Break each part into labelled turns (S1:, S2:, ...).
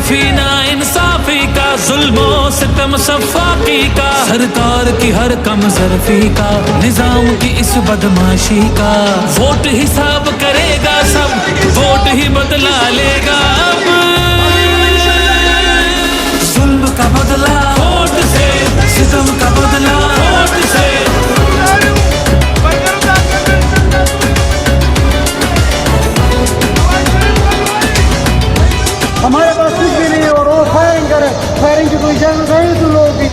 S1: हरफी ना इंसाफी का, जुल्मो सितम सफाकी का, सरकार की हर कम जरफी का, निजाम की इस बदमाशी का। वोट हिसाब करेगा सब, वोट ही बदला लेगा अब। जुल्म का बदला वोट से, सितम का बदला वोट से।
S2: हमारे पास कुछ भी नहीं और वो फायरिंग करे, फायरिंग की कोई इजाजत नहीं तुम लोगों की।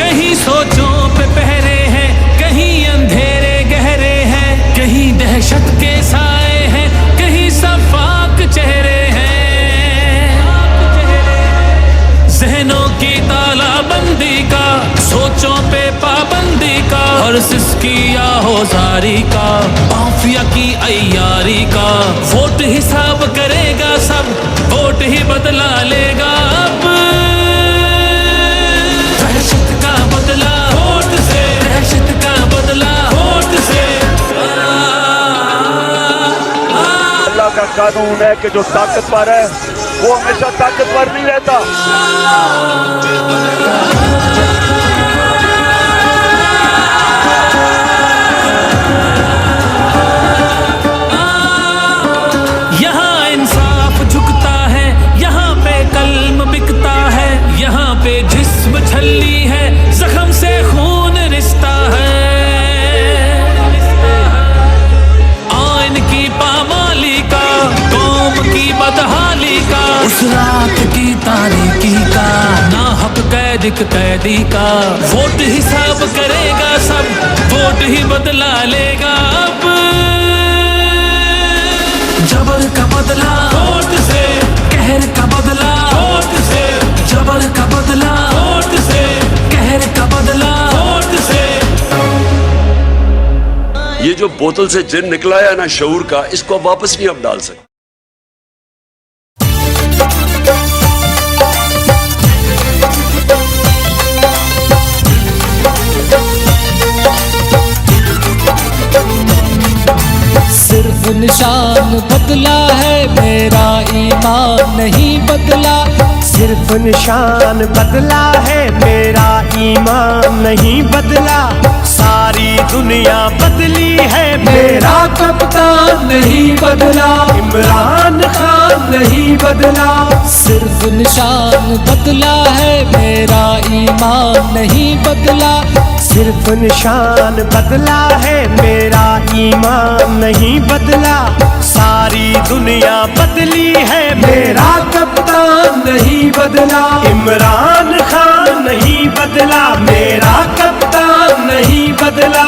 S1: कहीं सोचों पे पहरे हैं, कहीं अंधेरे गहरे हैं, कहीं दहशत के साए हैं, कहीं सफाक चेहरे हैं। जहनों की तालाबंदी का, सोचों पे पाबंदी का, और सिसकी आहोजारी का, माफिया की अय्यारी का। वोट हिसाब करेगा सब, वोट ही बदला लेगा अब। दहशत का बदला वोट से, दहशत का बदला वोट से।
S3: अल्लाह का कानून है कि जो ताकतवर है वो हमेशा ताकतवर नहीं रहता।
S1: यहाँ इंसाफ झुकता है, यहाँ पे कल्म बिकता है, यहाँ पे जिस्म छल्ली है, जख्म से खून रिश्ता है। आइन की पामाली का, कौम की बदहाली का, उस रात की तारीकी का, नाहक कैदी का। वोट हिसाब करेगा सब, वोट ही बदला लेगा अब। जबर का बदला वोट से, कहर का बदला वोट से, जबर का बदला वोट से, कहर का बदला वोट से।
S3: ये जो बोतल से जिन निकला है ना शऊर का, इसको वापस नहीं अब डाल सकते।
S4: सिर्फ निशान बदला है, मेरा ईमान नहीं बदला।
S5: सिर्फ निशान बदला है, मेरा ईमान नहीं बदला। सारी दुनिया बदली है, मेरा कप्तान नहीं बदला। इमरान खान नहीं बदला।
S4: सिर्फ निशान बदला है, मेरा ईमान नहीं बदला।
S5: सिर्फ निशान बदला है, मेरा ईमान नहीं बदला। सारी दुनिया बदली है, मेरा कप्तान नहीं बदला। इमरान खान नहीं बदला, मेरा कप्तान नहीं बदला।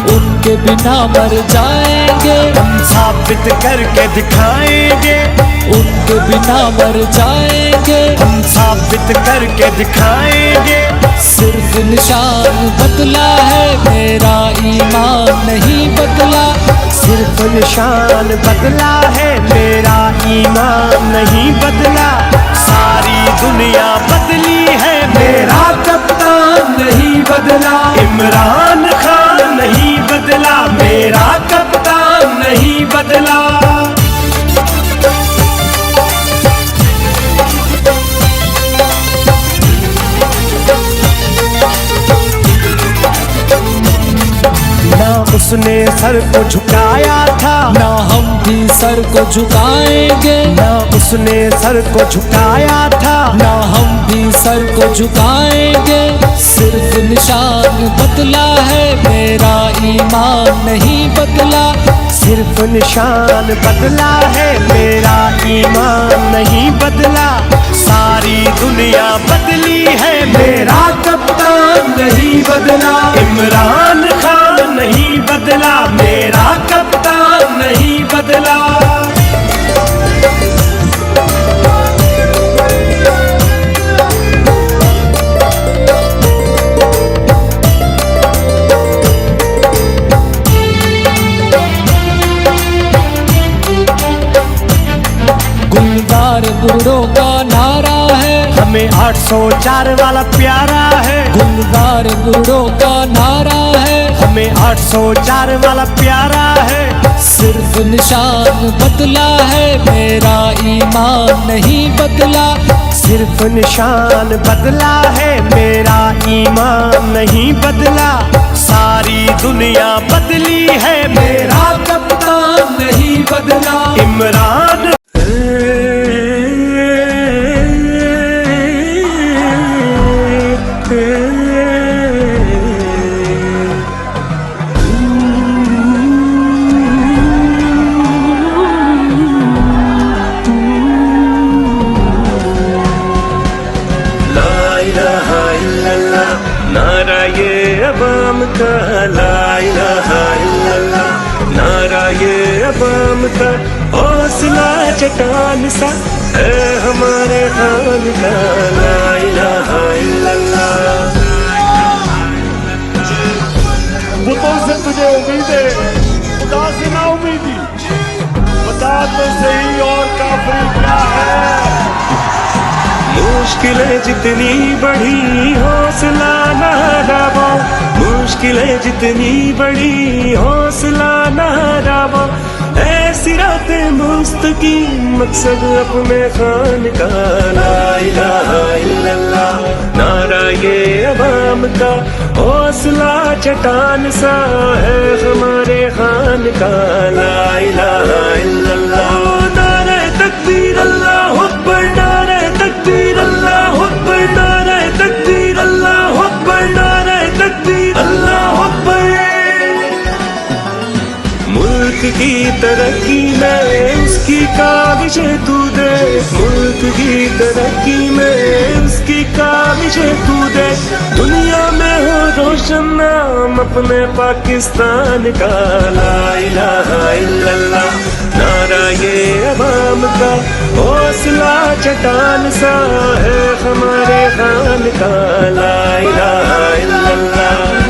S4: उनके बिना मर जाएंगे,
S5: हम साबित करके दिखाएंगे।
S4: उनके बिना मर जाएंगे,
S5: हम साबित करके दिखाएंगे।
S4: सिर्फ निशान बदला है, मेरा ईमान नहीं बदला।
S5: सिर्फ निशान बदला है, मेरा ईमान नहीं बदला। सारी दुनिया बदली है, मेरा कप्तान नहीं बदला। इमरान खान नहीं बदला, मेरा कप्तान नहीं बदला। ना उसने सर को झुकाया था,
S4: ना हम भी सर को झुकाएंगे।
S5: ना उसने सर को झुकाया था,
S4: ना हम भी सर को झुकाएंगे। सिर्फ निशान बदला है, मेरा ईमान नहीं बदला।
S5: सिर्फ निशान बदला है, मेरा ईमान नहीं बदला। सारी दुनिया बदली है, मेरा कप्तान नहीं बदला। इमरान खान नहीं बदला, मेरा कप्तान नहीं बदला। हमें 804 वाला प्यारा है,
S4: गुलजार गुरुओं का नारा है,
S5: हमें 804 वाला प्यारा है।
S4: सिर्फ निशान बदला है, मेरा ईमान नहीं बदला।
S5: सिर्फ निशान बदला है, मेरा ईमान नहीं बदला। सारी दुनिया बदली है, मेरा
S4: कप्तान नहीं बदला।
S5: इमरान। नारा ये अवाम का, ला इलाहा इल्लल्लाह। नारा ये अवाम का, हौसला चट्टान सा है हमारे खान का, ला इलाहा इल्लल्लाह।
S3: बुतों से तुझे उम्मीद है, खुदा से ना उम्मीदी। बता तो सही और काफिर क्या है।
S5: मुश्किलें जितनी बढ़ी हौसला न हारावो, मुश्किलें जितनी बढ़ी हौसला न हारावो। ऐसी रातें मुस्तकीम मकसद अपने खान का, ला इलाहा इल्लल्लाह। नारा ये अवाम का, हौसला चट्टान सा है हमारे खान का, ला इलाहा इल्लल्लाह। नारे तकबीर अल्लाह अकबर, नारे तकबीर अल्लाह अकबर, नारे तकबीर अल्लाह अकबर, नारे तकबीर अल्लाह अकबर। मुल्क की तरक्की में उसकी काबिशें तू दे, मुल्क की तरक्की में उसकी काबिशें तू दे। दुनिया में हो रोशन नाम अपने पाकिस्तान का, ला इलाहा इल्लल्लाह। नारा ये अवाम का, हौसला चट्टान सा है हमारे खान का, ला इलाहा इल्लल्लाह।